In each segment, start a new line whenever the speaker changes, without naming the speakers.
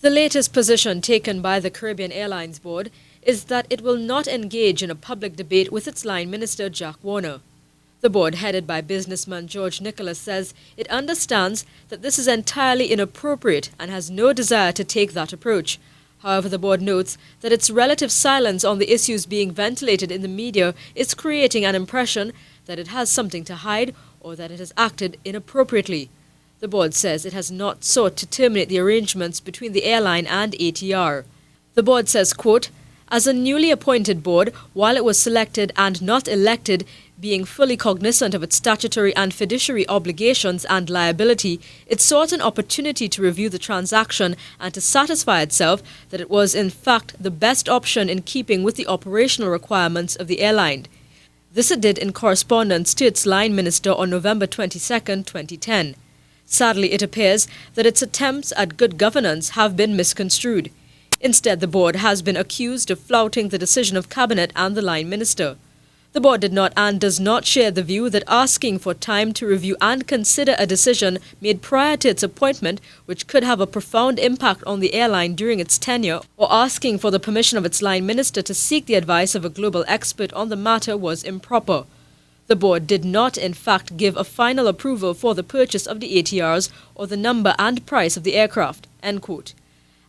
The latest position taken by the Caribbean Airlines Board is that it will not engage in a public debate with its line minister, Jack Warner. The board, headed by businessman George Nicholas, says it understands that this is entirely inappropriate and has no desire to take that approach. However, the board notes that its relative silence on the issues being ventilated in the media is creating an impression that it has something to hide or that it has acted inappropriately. The board says it has not sought to terminate the arrangements between the airline and ATR. The board says, quote, "As a newly appointed board, while it was selected and not elected, being fully cognizant of its statutory and fiduciary obligations and liability, it sought an opportunity to review the transaction and to satisfy itself that it was in fact the best option in keeping with the operational requirements of the airline." This it did in correspondence to its line minister on November 22, 2010. Sadly, it appears that its attempts at good governance have been misconstrued. Instead, the board has been accused of flouting the decision of Cabinet and the line minister. The board did not and does not share the view that asking for time to review and consider a decision made prior to its appointment, which could have a profound impact on the airline during its tenure, or asking for the permission of its line minister to seek the advice of a global expert on the matter was improper. The board did not, in fact, give a final approval for the purchase of the ATRs or the number and price of the aircraft. End quote.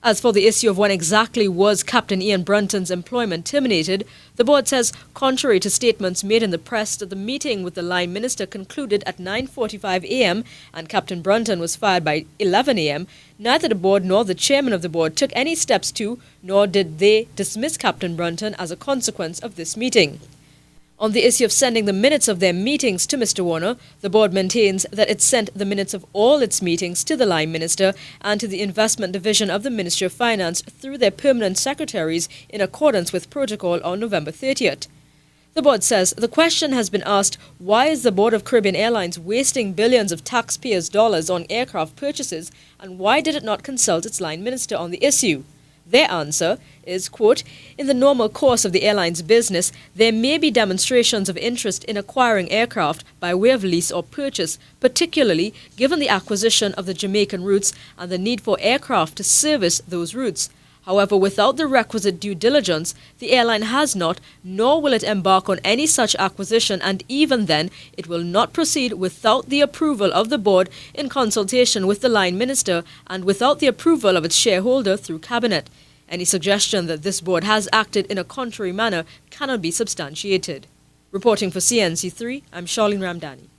As for the issue of when exactly was Captain Ian Brunton's employment terminated, the board says, contrary to statements made in the press, that the meeting with the line minister concluded at 9:45 a.m. and Captain Brunton was fired by 11 a.m., neither the board nor the chairman of the board took any steps to, nor did they dismiss Captain Brunton as a consequence of this meeting. On the issue of sending the minutes of their meetings to Mr. Warner, the board maintains that it sent the minutes of all its meetings to the line minister and to the investment division of the Ministry of Finance through their permanent secretaries in accordance with protocol on November 30th. The board says the question has been asked, why is the Board of Caribbean Airlines wasting billions of taxpayers' dollars on aircraft purchases, and why did it not consult its line minister on the issue? Their answer is, quote, "In the normal course of the airline's business, there may be demonstrations of interest in acquiring aircraft by way of lease or purchase, particularly given the acquisition of the Jamaican routes and the need for aircraft to service those routes. However, without the requisite due diligence, the airline has not, nor will it embark on any such acquisition, and even then, it will not proceed without the approval of the board in consultation with the line minister and without the approval of its shareholder through Cabinet. Any suggestion that this board has acted in a contrary manner cannot be substantiated." Reporting for CNC3, I'm Charlene Ramdani.